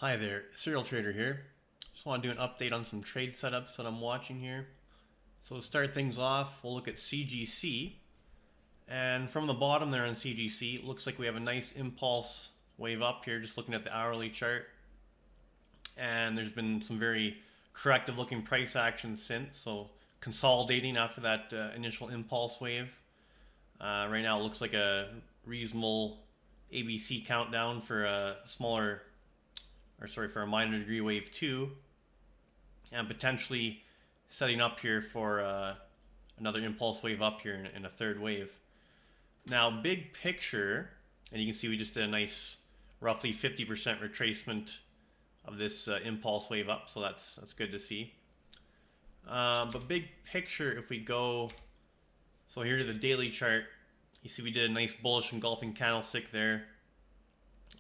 Hi there, Serial Trader here. Just want to do an update on some trade setups that I'm watching here. So to start things off, we'll look at CGC. And from the bottom there on CGC, it looks like we have a nice impulse wave up here, just looking at the hourly chart. And there's been some very corrective looking price action since, so consolidating after that initial impulse wave. Right now it looks like a reasonable ABC countdown for a for a minor degree wave 2, and potentially setting up here for another impulse wave up here in a third wave. Now, big picture, and you can see we just did a nice roughly 50% retracement of this impulse wave up, so that's good to see. But big picture, if we go, so here to the daily chart, you see we did a nice bullish engulfing candlestick there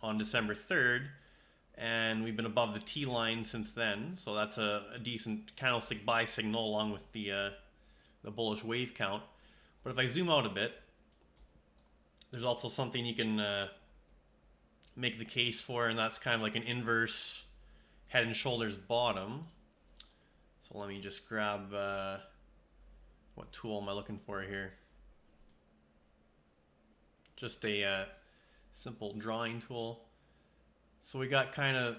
on December 3rd. And we've been above the T line since then, so that's a decent candlestick buy signal along with the bullish wave count. But if I zoom out a bit, there's also something you can make the case for, and that's kind of like an inverse head and shoulders bottom. So let me just grab, what tool am I looking for here? Just a simple drawing tool. So we got kind of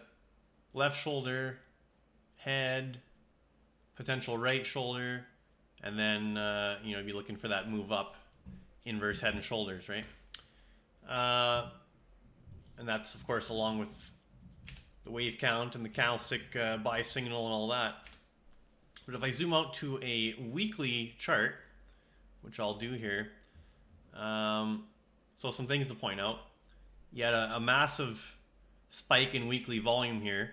left shoulder, head, potential right shoulder, and then be looking for that move up, inverse head and shoulders, right? And that's of course along with the wave count and the candlestick buy signal and all that. But if I zoom out to a weekly chart, which I'll do here, so some things to point out. You had a massive spike in weekly volume here,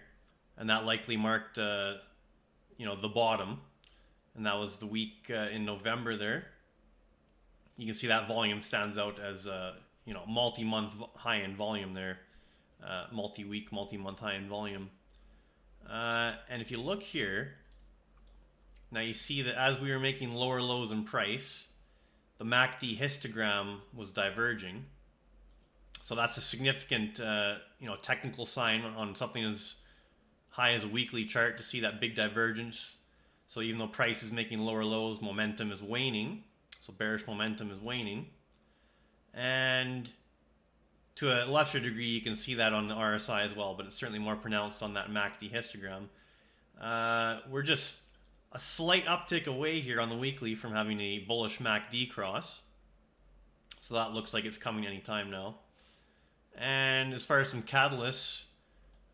and that likely marked the bottom, and that was the week in November there. You can see that volume stands out as multi-month high-end volume there, multi-week, multi-month high-end volume. And if you look here, now you see that as we were making lower lows in price, the MACD histogram was diverging. So that's a significant, technical sign on something as high as a weekly chart to see that big divergence. So even though price is making lower lows, momentum is waning. So bearish momentum is waning. And to a lesser degree, you can see that on the RSI as well, but it's certainly more pronounced on that MACD histogram. We're just a slight uptick away here on the weekly from having a bullish MACD cross. So that looks like it's coming anytime now. And as far as some catalysts,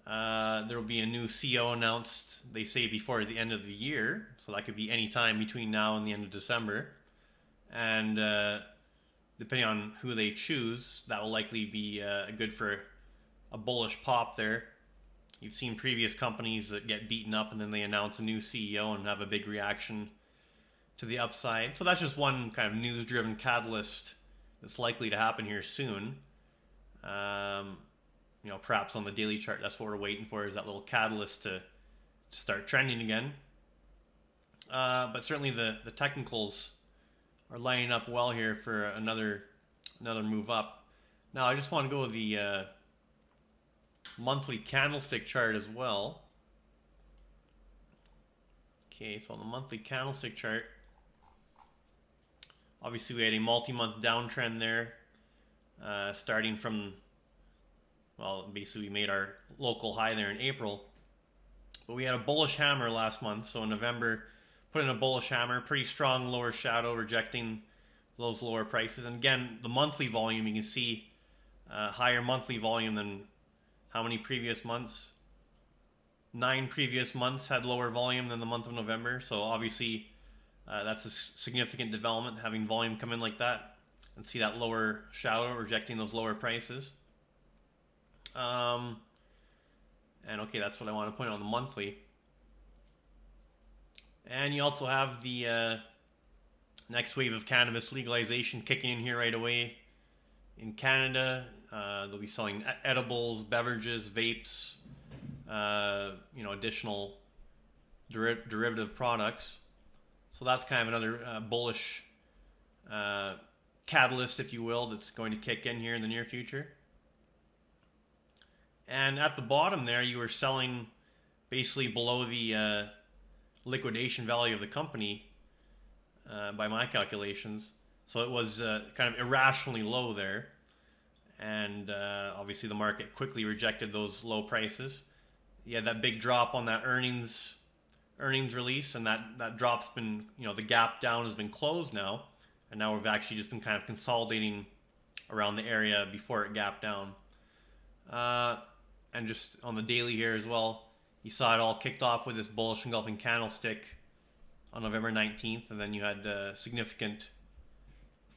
there will be a new CO announced, they say, before the end of the year. So that could be any time between now and the end of December. And depending on who they choose, that will likely be good for a bullish pop there. You've seen previous companies that get beaten up and then they announce a new CEO and have a big reaction to the upside. So that's just one kind of news-driven catalyst that's likely to happen here soon. Perhaps on the daily chart, that's what we're waiting for, is that little catalyst to start trending again. But certainly the technicals are lining up well here for another move up. Now I just want to go with the monthly candlestick chart as well. Okay, so on the monthly candlestick chart, obviously we had a multi-month downtrend there. Starting from, basically we made our local high there in April, but we had a bullish hammer last month. So in November, put in a bullish hammer, pretty strong lower shadow, rejecting those lower prices. And again, the monthly volume, you can see higher monthly volume than how many previous months? 9 previous months had lower volume than the month of November. So obviously that's a significant development, having volume come in like that and see that lower shadow rejecting those lower prices. And okay, that's what I want to point out on the monthly. And you also have the next wave of cannabis legalization kicking in here right away in Canada. They'll be selling edibles, beverages, vapes, additional derivative products. So that's kind of another bullish catalyst, if you will, that's going to kick in here in the near future. And at the bottom there, you were selling basically below the liquidation value of the company by my calculations. So it was kind of irrationally low there. And obviously the market quickly rejected those low prices. You had that big drop on that earnings release, and that drop's been, the gap down has been closed now. And now we've actually just been kind of consolidating around the area before it gapped down. And just on the daily here as well, you saw it all kicked off with this bullish engulfing candlestick on November 19th, and then you had significant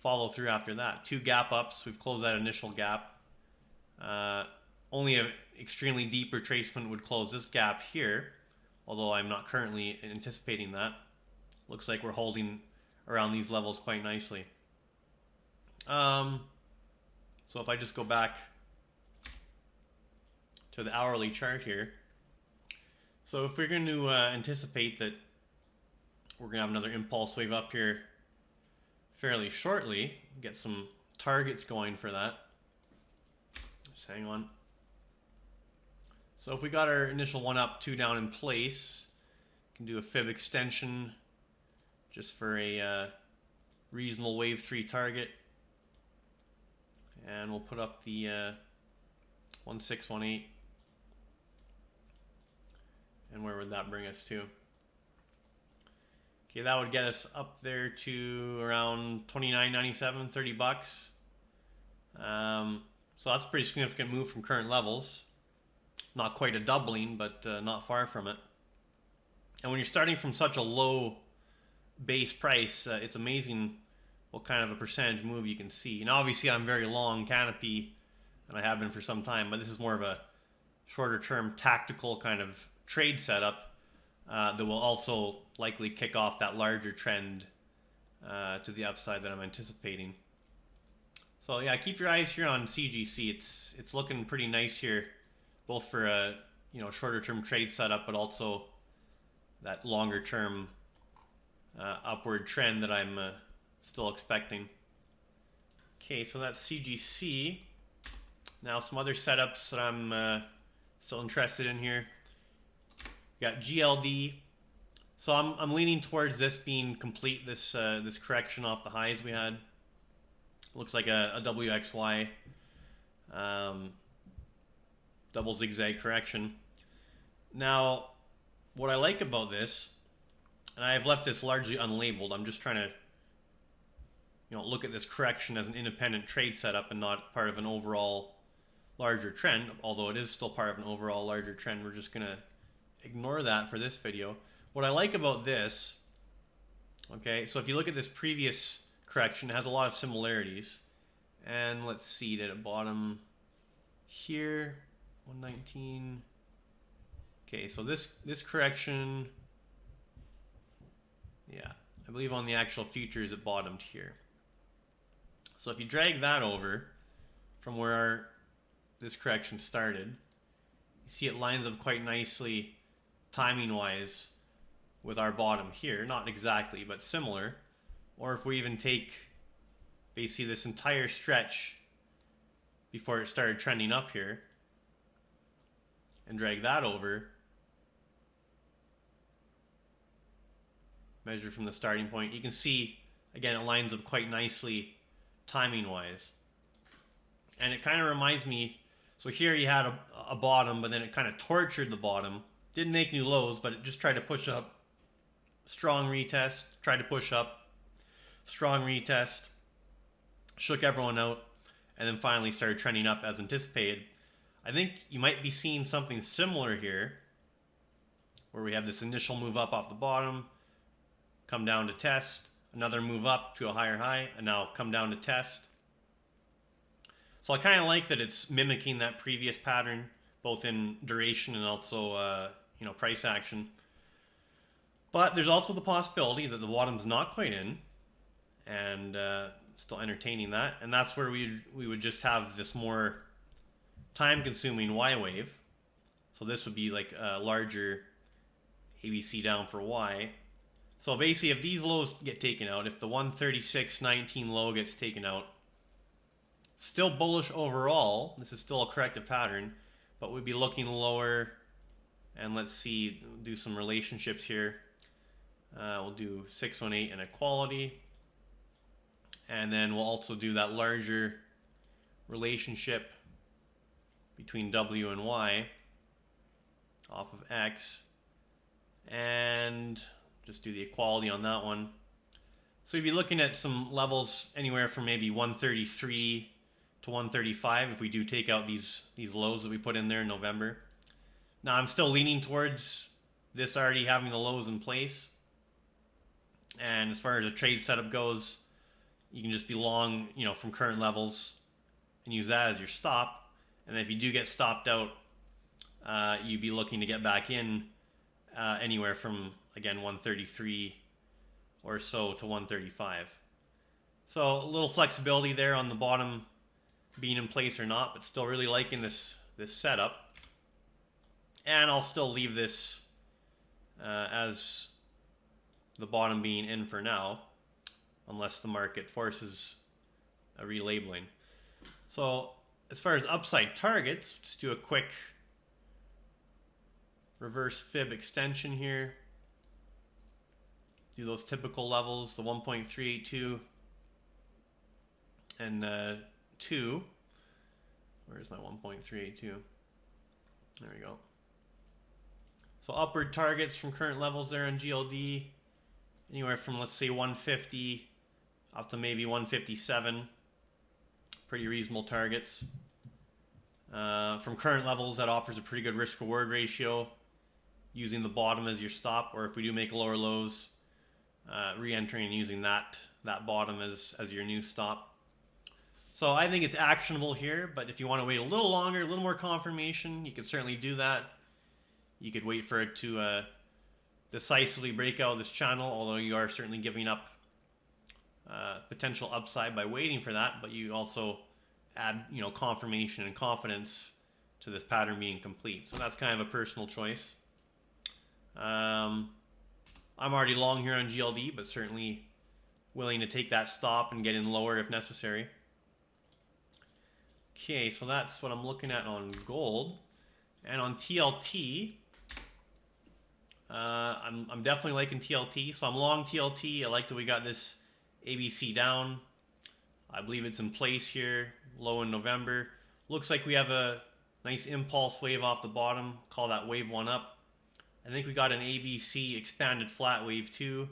follow through after that. 2 gap ups. We've closed that initial gap. Only an extremely deep retracement would close this gap here, although I'm not currently anticipating that. Looks like we're holding around these levels quite nicely. So if I just go back to the hourly chart here. So if we're going to anticipate that we're going to have another impulse wave up here fairly shortly, get some targets going for that. Just hang on. So if we got our initial 1 up, 2 down in place, can do a fib extension just for a reasonable wave 3 target. And we'll put up the 1618. And where would that bring us to? Okay, that would get us up there to around $29.97, 30 bucks. So that's a pretty significant move from current levels. Not quite a doubling, but not far from it. And when you're starting from such a low base price, it's amazing what kind of a percentage move you can see. And obviously I'm very long canopy, and I have been for some time, but this is more of a shorter term tactical kind of trade setup that will also likely kick off that larger trend to the upside that I'm anticipating. So yeah, keep your eyes here on CGC. It's looking pretty nice here, both for a shorter term trade setup, but also that longer term upward trend that I'm still expecting. Okay, so that's CGC. Now some other setups that I'm still interested in here. Got GLD. So I'm leaning towards this being complete, this correction off the highs we had. Looks like a WXY double zigzag correction. Now, what I like about this, and I've left this largely unlabeled, I'm just trying to look at this correction as an independent trade setup and not part of an overall larger trend, although it is still part of an overall larger trend. We're just going to ignore that for this video. What I like about this, okay, so if you look at this previous correction, it has a lot of similarities. And let's see, that at bottom here, 119. Okay, so this correction, yeah, I believe on the actual futures it bottomed here. So if you drag that over from where this correction started, you see it lines up quite nicely timing wise with our bottom here. Not exactly, but similar. Or if we even take basically this entire stretch before it started trending up here and drag that over, measure from the starting point, you can see again it lines up quite nicely timing wise. And it kind of reminds me, so here you had a bottom, but then it kind of tortured the bottom, didn't make new lows, but it just tried to push up, strong retest, tried to push up, strong retest, shook everyone out, and then finally started trending up as anticipated. I think you might be seeing something similar here, where we have this initial move up off the bottom, come down to test, another move up to a higher high, and now come down to test. So I kind of like that it's mimicking that previous pattern, both in duration and also price action. But there's also the possibility that the bottom's not quite in, and still entertaining that, and that's where we would just have this more time-consuming Y wave. So this would be like a larger ABC down for Y. So basically, if these lows get taken out, if the 136.19 low gets taken out, still bullish overall. This is still a corrective pattern, but we'd be looking lower. And let's see, do some relationships here. We'll do 618 inequality. And then we'll also do that larger relationship between W and Y off of X. And just do the equality on that one. So you'd be looking at some levels anywhere from maybe 133 to 135 if we do take out these lows that we put in there in November. Now I'm still leaning towards this already having the lows in place. And as far as a trade setup goes, you can just be long, from current levels and use that as your stop. And if you do get stopped out, you'd be looking to get back in anywhere from, again, 133 or so to 135. So a little flexibility there on the bottom being in place or not, but still really liking this setup. And I'll still leave this as the bottom being in for now, unless the market forces a relabeling. So as far as upside targets, just do a quick reverse fib extension here. Do those typical levels, the 1.382 and 2. Where's my 1.382? There we go. So upward targets from current levels there on GLD, anywhere from, let's say, 150 up to maybe 157. Pretty reasonable targets. From current levels, that offers a pretty good risk-reward ratio, using the bottom as your stop, or if we do make lower lows, re-entering and using that bottom as your new stop. So I think it's actionable here, but if you want to wait a little longer, a little more confirmation, you could certainly do that. You could wait for it to decisively break out of this channel, although you are certainly giving up potential upside by waiting for that, but you also add confirmation and confidence to this pattern being complete. So that's kind of a personal choice. I'm already long here on GLD, but certainly willing to take that stop and get in lower if necessary. Okay, so that's what I'm looking at on gold. And on TLT, I'm definitely liking TLT. So I'm long TLT. I like that we got this ABC down. I believe it's in place here, low in November. Looks like we have a nice impulse wave off the bottom. Call that wave 1 up. I think we got an ABC expanded flat wave 2.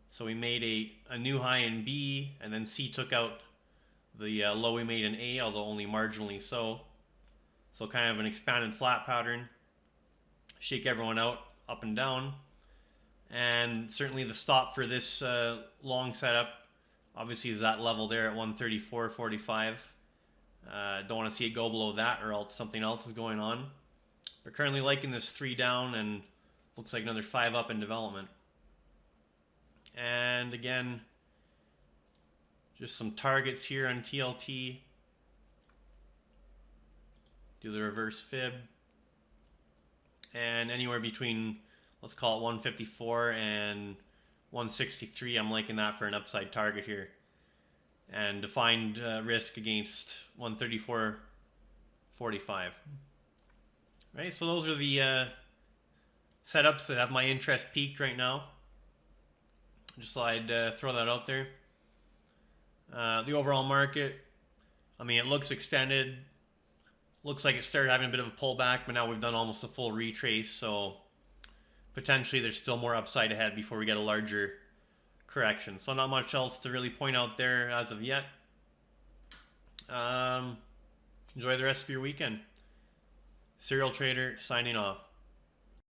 So we made a new high in B, and then C took out the low we made in A, although only marginally so. So kind of an expanded flat pattern. Shake everyone out, up and down. And certainly the stop for this long setup, obviously, is that level there at 134.45. Don't want to see it go below that, or else something else is going on. We're currently liking this 3 down, and looks like another 5 up in development. And again, just some targets here on TLT. Do the reverse fib. And anywhere between, let's call it 154 and 163, I'm liking that for an upside target here. And defined risk against 134.45. Right, so those are the setups that have my interest peaked right now. Just thought I'd throw that out there. The overall market, I mean, it looks extended. Looks like it started having a bit of a pullback, but now we've done almost a full retrace. So potentially there's still more upside ahead before we get a larger correction. So not much else to really point out there as of yet. Enjoy the rest of your weekend. Serial Trader signing off.